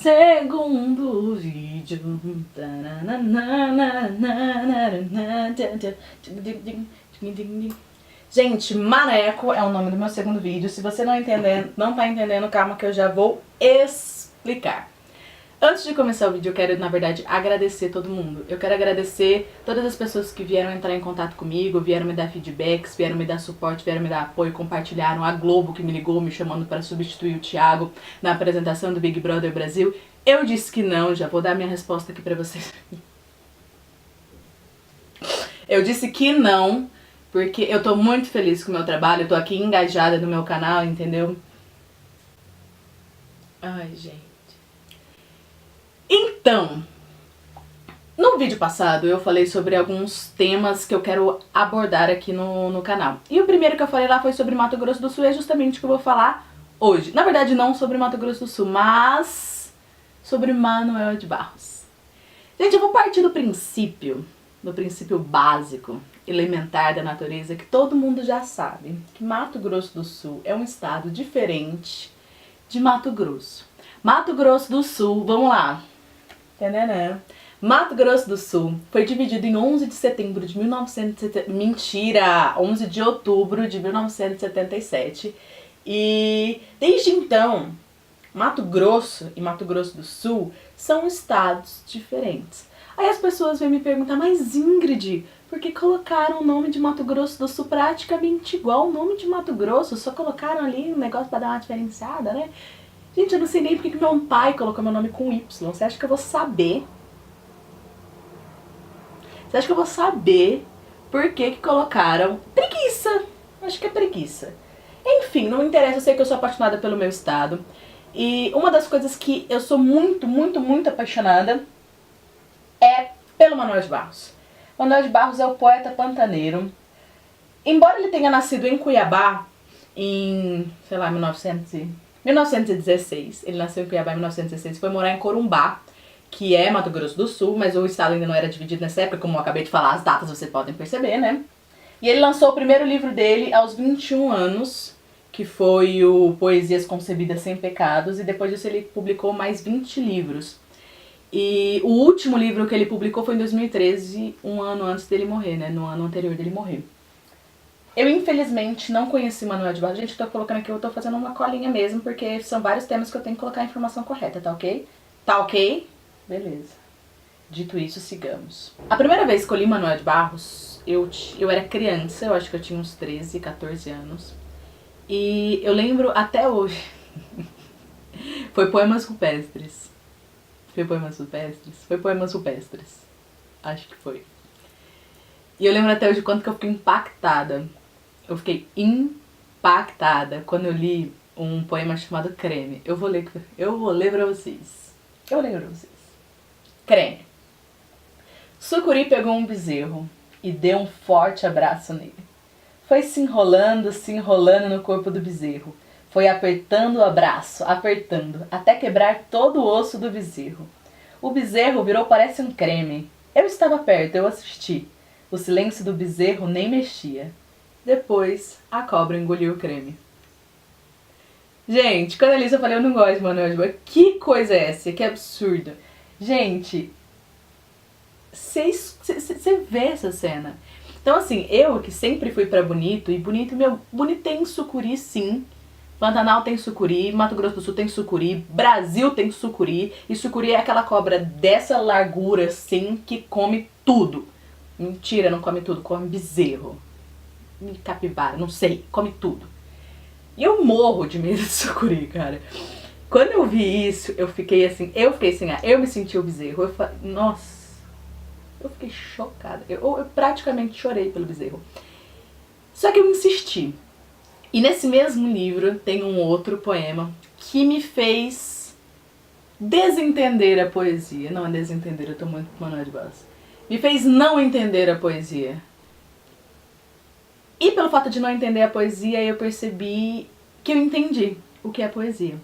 Segundo vídeo. Gente, Maneco é o nome do meu segundo vídeo. Se você não tá entendendo, calma que eu já vou explicar. Antes de começar o vídeo, eu quero, na verdade, agradecer todo mundo. Eu quero agradecer todas as pessoas que vieram entrar em contato comigo, vieram me dar feedbacks, vieram me dar suporte, vieram me dar apoio, compartilharam. A Globo que me ligou, me chamando para substituir o Thiago na apresentação do Big Brother Brasil. Eu disse que não, já vou dar minha resposta aqui pra vocês. Eu disse que não, porque eu tô muito feliz com o meu trabalho, eu tô aqui engajada no meu canal, entendeu? Ai, gente. Então, no vídeo passado eu falei sobre alguns temas que eu quero abordar aqui no canal. E o primeiro que eu falei lá foi sobre Mato Grosso do Sul, é justamente o que eu vou falar hoje. Na verdade não sobre Mato Grosso do Sul, mas sobre Manoel de Barros. Gente, eu vou partir do princípio básico, elementar da natureza, que todo mundo já sabe, que Mato Grosso do Sul é um estado diferente de Mato Grosso. Mato Grosso do Sul, vamos lá. Mato Grosso do Sul foi dividido em 11 de setembro de 1977. Mentira! 11 de outubro de 1977. E desde então, Mato Grosso e Mato Grosso do Sul são estados diferentes. Aí as pessoas vêm me perguntar, mas Ingrid, por que colocaram o nome de Mato Grosso do Sul praticamente igual o nome de Mato Grosso? Só colocaram ali um negócio pra dar uma diferenciada, né? Gente, eu não sei nem porque que meu pai colocou meu nome com Y. Você acha que eu vou saber? Você acha que eu vou saber por que que colocaram? Preguiça! Acho que é preguiça. Enfim, não me interessa, eu sei que eu sou apaixonada pelo meu estado. E uma das coisas que eu sou muito, muito, muito apaixonada é pelo Manoel de Barros. Manoel de Barros é o poeta pantaneiro. Embora ele tenha nascido em Cuiabá em, sei lá, 1916, ele nasceu em Cuiabá em 1916, foi morar em Corumbá, que é Mato Grosso do Sul, mas o estado ainda não era dividido nessa época, como eu acabei de falar, as datas vocês podem perceber, né? E ele lançou o primeiro livro dele aos 21 anos, que foi o Poesias Concebidas Sem Pecados, e depois disso ele publicou mais 20 livros. E o último livro que ele publicou foi em 2013, um ano antes dele morrer, né? No ano anterior dele morrer. Eu, infelizmente, não conheci Manoel de Barros. Gente, eu tô colocando aqui, eu tô fazendo uma colinha mesmo, porque são vários temas que eu tenho que colocar a informação correta, tá ok? Tá ok? Beleza. Dito isso, sigamos. A primeira vez que eu li Manoel de Barros, eu era criança, eu acho que eu tinha uns 13, 14 anos. E eu lembro até hoje. Foi Poemas Rupestres. Foi Poemas Rupestres? Foi Poemas Rupestres. Acho que foi. E eu lembro até hoje quanto que eu fiquei impactada. Eu fiquei impactada quando eu li um poema chamado Creme. Eu vou ler pra vocês. Eu vou ler pra vocês. Creme. Sucuri pegou um bezerro e deu um forte abraço nele. Foi se enrolando no corpo do bezerro. Foi apertando o abraço, apertando, até quebrar todo o osso do bezerro. O bezerro virou parece um creme. Eu estava perto, eu assisti. O silêncio do bezerro nem mexia. Depois, a cobra engoliu o creme. Gente, quando eu li isso eu falei, eu não gosto de Manoel de Barros. Que coisa é essa? Que absurdo. Gente, você vê essa cena. Então assim, eu que sempre fui pra Bonito, e Bonito tem sucuri sim. Pantanal tem sucuri, Mato Grosso do Sul tem sucuri, Brasil tem sucuri. E sucuri é aquela cobra dessa largura assim, que come tudo. Mentira, não come tudo, come bezerro. Capivara, não sei, come tudo. E eu morro de medo de sucuri, cara. Quando eu vi isso, eu fiquei sem ar, eu me senti o bezerro. Eu falei, nossa, eu fiquei chocada. Eu praticamente chorei pelo bezerro. Só que eu insisti. E nesse mesmo livro tem um outro poema que me fez desentender a poesia. Não é desentender, eu tô muito com Manoel de Barros. Me fez não entender a poesia. E pelo fato de não entender a poesia, eu percebi que eu entendi o que é poesia.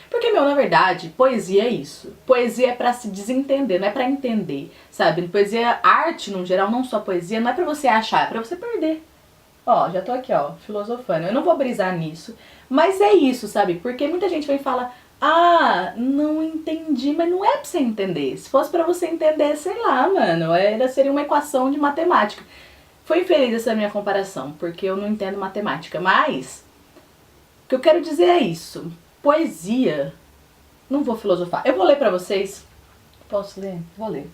Porque, na verdade, poesia é isso. Poesia é pra se desentender, não é pra entender, sabe? Poesia, arte, no geral, não só poesia, não é pra você achar, é pra você perder. Ó, já tô aqui, ó, filosofando. Eu não vou brisar nisso, mas é isso, sabe? Porque muita gente vem e fala, Ah, não entendi, mas não é pra você entender. Se fosse pra você entender, sei lá, mano, seria uma equação de matemática. Foi infeliz essa minha comparação, porque eu não entendo matemática, mas o que eu quero dizer é isso. Poesia, não vou filosofar. Eu vou ler pra vocês. Posso ler? Vou ler.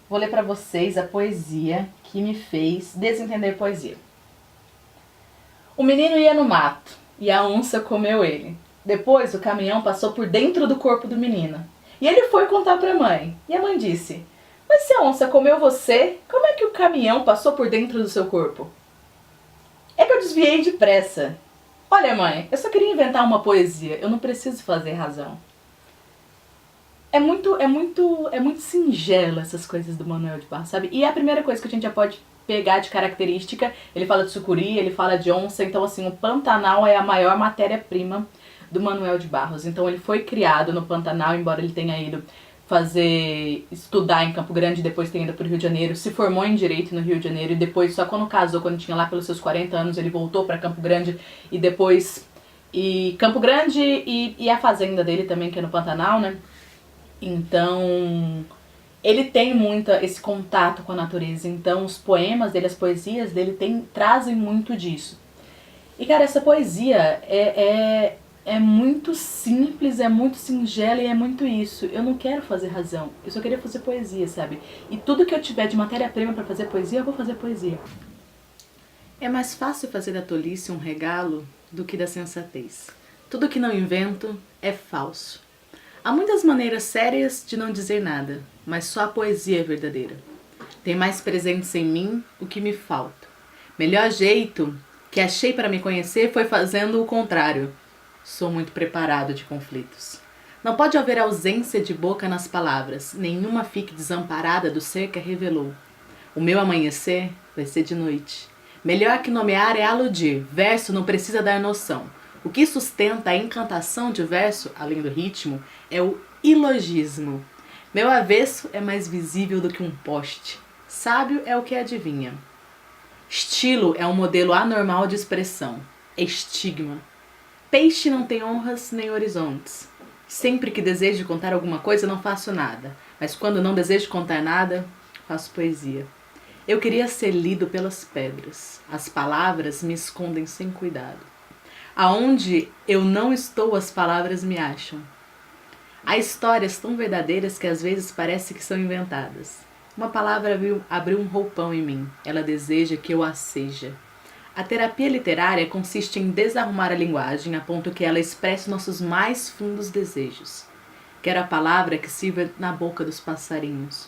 Vou ler pra vocês a poesia que me fez desentender poesia. O menino ia no mato e a onça comeu ele. Depois o caminhão passou por dentro do corpo do menino. E ele foi contar pra mãe. E a mãe disse: mas se a onça comeu você, como é que o caminhão passou por dentro do seu corpo? É que eu desviei depressa. Olha, mãe, eu só queria inventar uma poesia. Eu não preciso fazer razão. É muito singelo essas coisas do Manuel de Barros, sabe? E a primeira coisa que a gente já pode pegar de característica, ele fala de sucuri, ele fala de onça, então assim, o Pantanal é a maior matéria-prima do Manuel de Barros. Então ele foi criado no Pantanal, embora ele tenha ido estudar em Campo Grande, depois tenha ido pro Rio de Janeiro, se formou em Direito no Rio de Janeiro e depois, só quando casou, quando tinha lá pelos seus 40 anos, ele voltou pra Campo Grande e depois... E Campo Grande e a fazenda dele também, que é no Pantanal, né? Então, ele tem muito esse contato com a natureza. Então, os poemas dele, as poesias dele trazem muito disso. E, cara, essa poesia é muito simples, é muito singela e é muito isso. Eu não quero fazer razão, eu só queria fazer poesia, sabe? E tudo que eu tiver de matéria-prima pra fazer poesia, eu vou fazer poesia. É mais fácil fazer da tolice um regalo do que da sensatez. Tudo que não invento é falso. Há muitas maneiras sérias de não dizer nada, mas só a poesia é verdadeira. Tem mais presentes em mim o que me falta. Melhor jeito que achei para me conhecer foi fazendo o contrário. Sou muito preparado de conflitos. Não pode haver ausência de boca nas palavras, nenhuma fique desamparada do ser que a revelou. O meu amanhecer vai ser de noite. Melhor que nomear é aludir, verso não precisa dar noção. O que sustenta a encantação de verso, além do ritmo, é o ilogismo. Meu avesso é mais visível do que um poste. Sábio é o que adivinha. Estilo é um modelo anormal de expressão. Estigma. Peixe não tem honras nem horizontes. Sempre que desejo contar alguma coisa, não faço nada. Mas quando não desejo contar nada, faço poesia. Eu queria ser lido pelas pedras. As palavras me escondem sem cuidado. Aonde eu não estou, as palavras me acham. Há histórias tão verdadeiras que às vezes parece que são inventadas. Uma palavra abriu um roupão em mim. Ela deseja que eu a seja. A terapia literária consiste em desarrumar a linguagem a ponto que ela expresse nossos mais fundos desejos. Quero a palavra que sirva na boca dos passarinhos.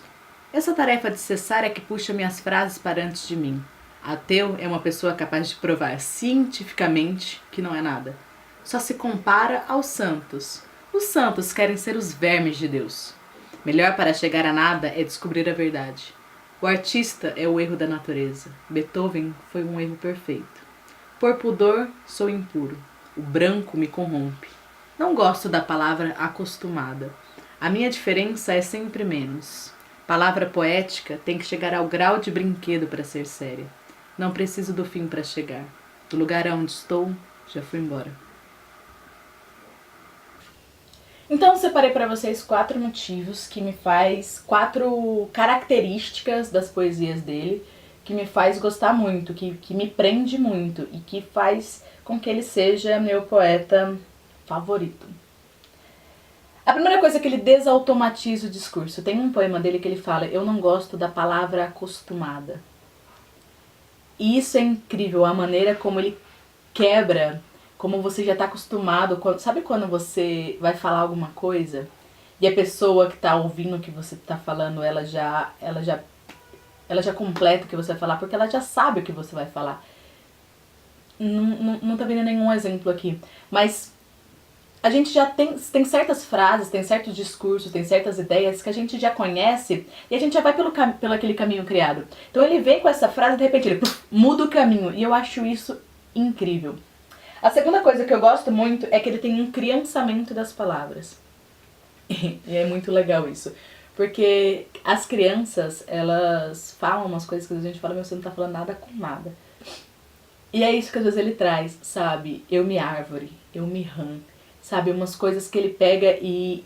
Essa tarefa de cessar é que puxa minhas frases para antes de mim. Ateu é uma pessoa capaz de provar cientificamente que não é nada. Só se compara aos santos. Os santos querem ser os vermes de Deus. Melhor para chegar a nada é descobrir a verdade. O artista é o erro da natureza. Beethoven foi um erro perfeito. Por pudor, sou impuro. O branco me corrompe. Não gosto da palavra acostumada. A minha diferença é sempre menos. Palavra poética tem que chegar ao grau de brinquedo para ser séria. Não preciso do fim para chegar. Do lugar aonde estou, já fui embora. Então eu separei para vocês 4 motivos que me faz, 4 características das poesias dele que me faz gostar muito, que me prende muito e que faz com que ele seja meu poeta favorito. A primeira coisa é que ele desautomatiza o discurso. Tem um poema dele que ele fala: eu não gosto da palavra acostumada. E isso é incrível, a maneira como ele quebra, como você já está acostumado. Sabe quando você vai falar alguma coisa e a pessoa que está ouvindo o que você está falando, ela já completa o que você vai falar, porque ela já sabe o que você vai falar. Não tá vendo nenhum exemplo aqui, mas a gente já tem certas frases, tem certos discursos, tem certas ideias que a gente já conhece e a gente já vai pelo aquele caminho criado. Então ele vem com essa frase e de repente ele muda o caminho e eu acho isso incrível. A segunda coisa que eu gosto muito é que ele tem um criançamento das palavras. E é muito legal isso. Porque as crianças, elas falam umas coisas que a gente fala, mas você não tá falando nada com nada. E é isso que às vezes ele traz, sabe? Eu me árvore, eu me rã. sabe? Umas coisas que ele pega e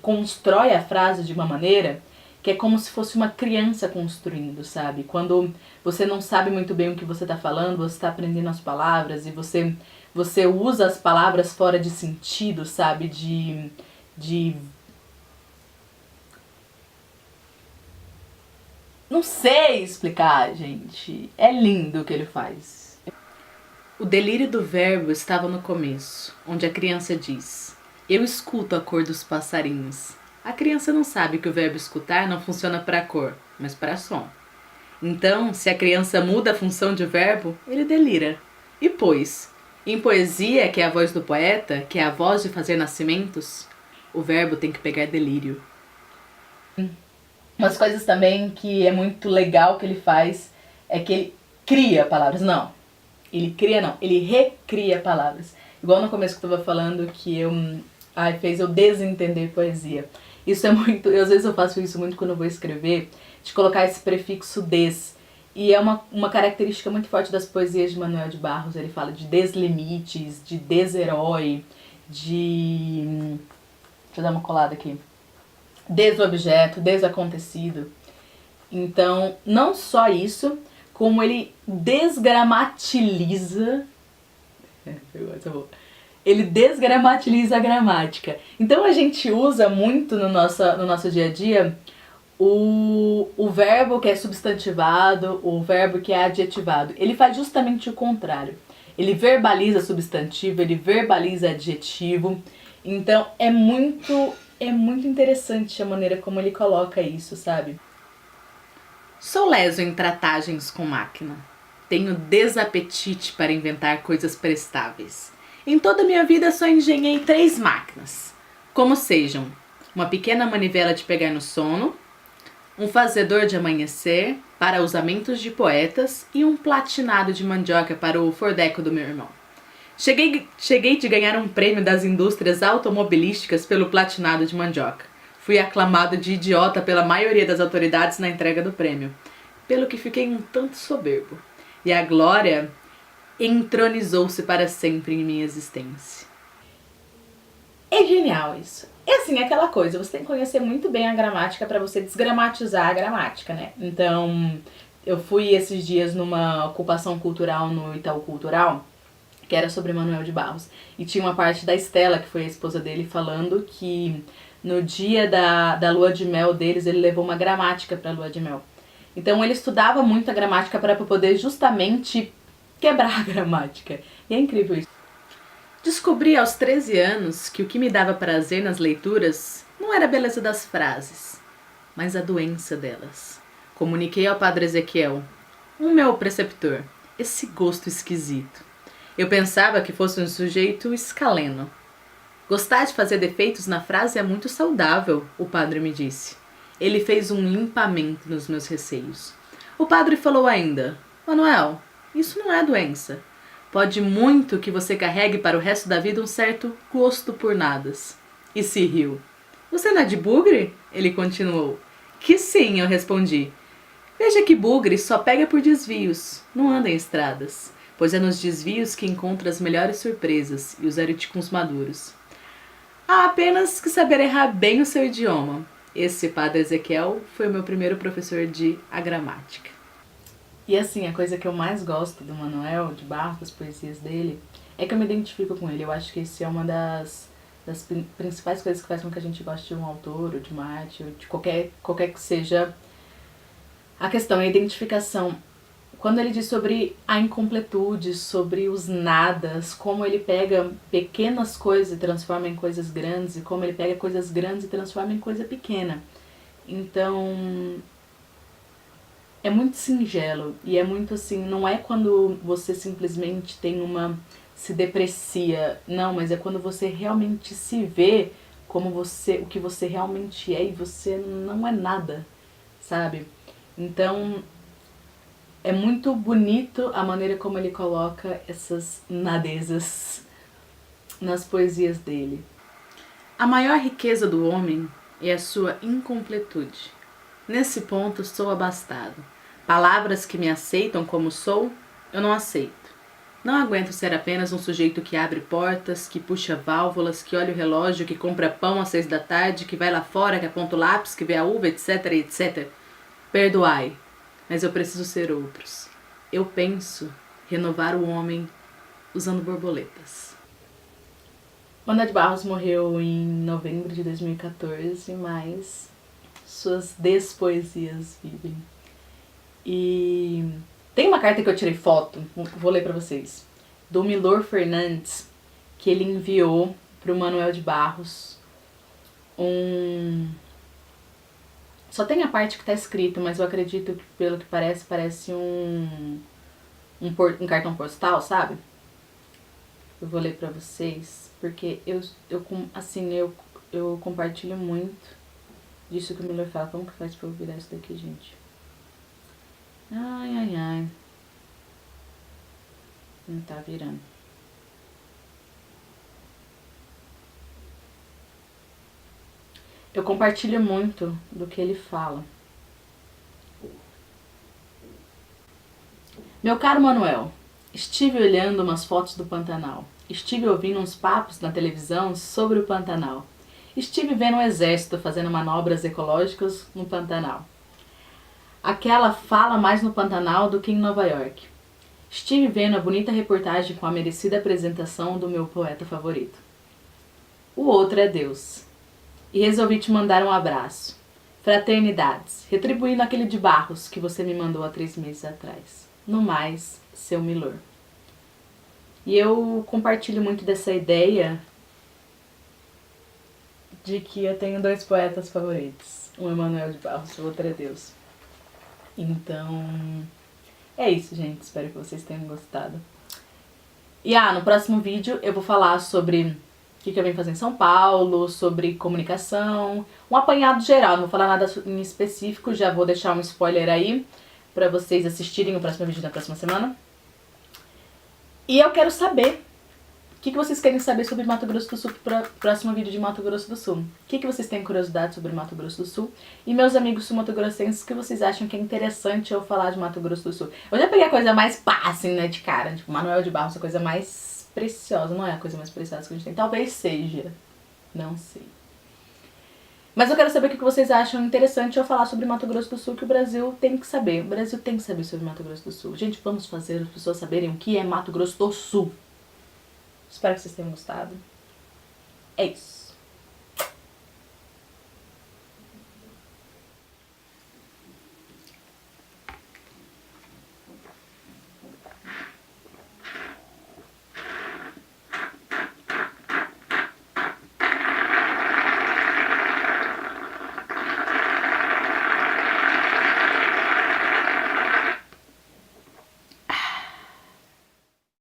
constrói a frase de uma maneira que é como se fosse uma criança construindo, sabe? Quando você não sabe muito bem o que você está falando, você está aprendendo as palavras e você usa as palavras fora de sentido, sabe? De Não sei explicar, gente. É lindo o que ele faz. O delírio do verbo estava no começo, onde a criança diz: eu escuto a cor dos passarinhos. A criança não sabe que o verbo escutar não funciona para cor, mas para som. Então, se a criança muda a função de verbo, ele delira. E pois, em poesia, que é a voz do poeta, que é a voz de fazer nascimentos, o verbo tem que pegar delírio. Umas coisas também que é muito legal que ele faz é que ele cria palavras. Não, ele cria não, ele recria palavras. Igual no começo que eu tava falando que fez eu desentender poesia. Isso é muito, às vezes eu faço isso muito quando eu vou escrever, de colocar esse prefixo des. E é uma característica muito forte das poesias de Manuel de Barros. Ele fala de deslimites, de desherói, de... Deixa eu dar uma colada aqui. Desobjeto, desacontecido. Então, não só isso, como ele desgramatiliza... Ele desgramatiliza a gramática. Então a gente usa muito no nosso dia a dia o verbo que é substantivado, o verbo que é adjetivado. Ele faz justamente o contrário. Ele verbaliza substantivo, ele verbaliza adjetivo. Então é muito interessante a maneira como ele coloca isso, sabe? Sou leso em tratagens com máquina. Tenho desapetite para inventar coisas prestáveis. Em toda a minha vida só engenhei 3 máquinas, como sejam uma pequena manivela de pegar no sono, um fazedor de amanhecer para usamentos de poetas e um platinado de mandioca para o fordeco do meu irmão. Cheguei de ganhar um prêmio das indústrias automobilísticas pelo platinado de mandioca. Fui aclamado de idiota pela maioria das autoridades na entrega do prêmio, pelo que fiquei um tanto soberbo. E a glória entronizou-se para sempre em minha existência. É genial isso. É assim, aquela coisa, você tem que conhecer muito bem a gramática para você desgramatizar a gramática, né? Então, eu fui esses dias numa ocupação cultural no Itaú Cultural, que era sobre Manuel de Barros. E tinha uma parte da Estela, que foi a esposa dele, falando que no dia da lua de mel deles, ele levou uma gramática para a lua de mel. Então ele estudava muito a gramática para poder justamente quebrar a gramática. E é incrível isso. Descobri aos 13 anos que o que me dava prazer nas leituras não era a beleza das frases, mas a doença delas. Comuniquei ao padre Ezequiel, meu preceptor, esse gosto esquisito. Eu pensava que fosse um sujeito escaleno. Gostar de fazer defeitos na frase é muito saudável, o padre me disse. Ele fez um limpamento nos meus receios. O padre falou ainda: Manuel, isso não é doença. Pode muito que você carregue para o resto da vida um certo gosto por nadas. E se riu. Você não é de bugre? Ele continuou. Que sim, eu respondi. Veja que bugre só pega por desvios, não anda em estradas, pois é nos desvios que encontra as melhores surpresas e os areticums maduros. Há apenas que saber errar bem o seu idioma. Esse padre Ezequiel foi o meu primeiro professor de gramática. E assim, a coisa que eu mais gosto do Manuel de Barros, das poesias dele, é que eu me identifico com ele. Eu acho que isso é uma das principais coisas que faz com que a gente goste de um autor, ou de uma arte, ou de qualquer que seja a questão, a identificação. Quando ele diz sobre a incompletude, sobre os nadas, como ele pega pequenas coisas e transforma em coisas grandes, e como ele pega coisas grandes e transforma em coisa pequena. Então, é muito singelo e é muito assim, não é quando você simplesmente se deprecia, não, mas é quando você realmente se vê como o que você realmente é e você não é nada, sabe? Então, é muito bonito a maneira como ele coloca essas nadezas nas poesias dele. A maior riqueza do homem é a sua incompletude. Nesse ponto sou abastado. Palavras que me aceitam como sou, eu não aceito. Não aguento ser apenas um sujeito que abre portas, que puxa válvulas, que olha o relógio, que compra pão às 6 da tarde, que vai lá fora, que aponta o lápis, que vê a uva, etc, etc. Perdoai, mas eu preciso ser outros. Eu penso renovar o homem usando borboletas. Wanda de Barros morreu em novembro de 2014, mas suas despoesias vivem. E tem uma carta que eu tirei foto, vou ler pra vocês, do Milor Fernandes, que ele enviou pro Manuel de Barros Só tem a parte que tá escrito, mas eu acredito que, pelo que parece um cartão postal, sabe? Eu vou ler pra vocês, porque eu compartilho muito disso que o Milor fala. Como que faz pra eu virar isso daqui, gente? Ai, ai, ai. Não tá virando. Eu compartilho muito do que ele fala. Meu caro Manuel, estive olhando umas fotos do Pantanal. Estive ouvindo uns papos na televisão sobre o Pantanal. Estive vendo o exército fazendo manobras ecológicas no Pantanal. Aquela fala mais no Pantanal do que em Nova York. Estive vendo a bonita reportagem com a merecida apresentação do meu poeta favorito. O outro é Deus. E resolvi te mandar um abraço. Fraternidades, retribuindo aquele de Barros que você me mandou há 3 meses atrás. No mais, seu Milor. E eu compartilho muito dessa ideia de que eu tenho 2 poetas favoritos. Um é Manuel de Barros, o outro é Deus. Então, é isso, gente. Espero que vocês tenham gostado. E no próximo vídeo eu vou falar sobre o que eu venho fazer em São Paulo, sobre comunicação, um apanhado geral, não vou falar nada em específico, já vou deixar um spoiler aí pra vocês assistirem o próximo vídeo da próxima semana. E eu quero saber o que vocês querem saber sobre Mato Grosso do Sul para o próximo vídeo de Mato Grosso do Sul. O que vocês têm curiosidade sobre Mato Grosso do Sul? E meus amigos sul-mato-grossenses, o que vocês acham que é interessante eu falar de Mato Grosso do Sul? Eu já peguei a coisa mais pá, assim, né, de cara, tipo, Manuel de Barros, a coisa mais preciosa, não é a coisa mais preciosa que a gente tem, talvez seja, não sei. Mas eu quero saber o que vocês acham interessante eu falar sobre Mato Grosso do Sul, que o Brasil tem que saber. O Brasil tem que saber sobre Mato Grosso do Sul. Gente, vamos fazer as pessoas saberem o que é Mato Grosso do Sul. Espero que vocês tenham gostado. É isso.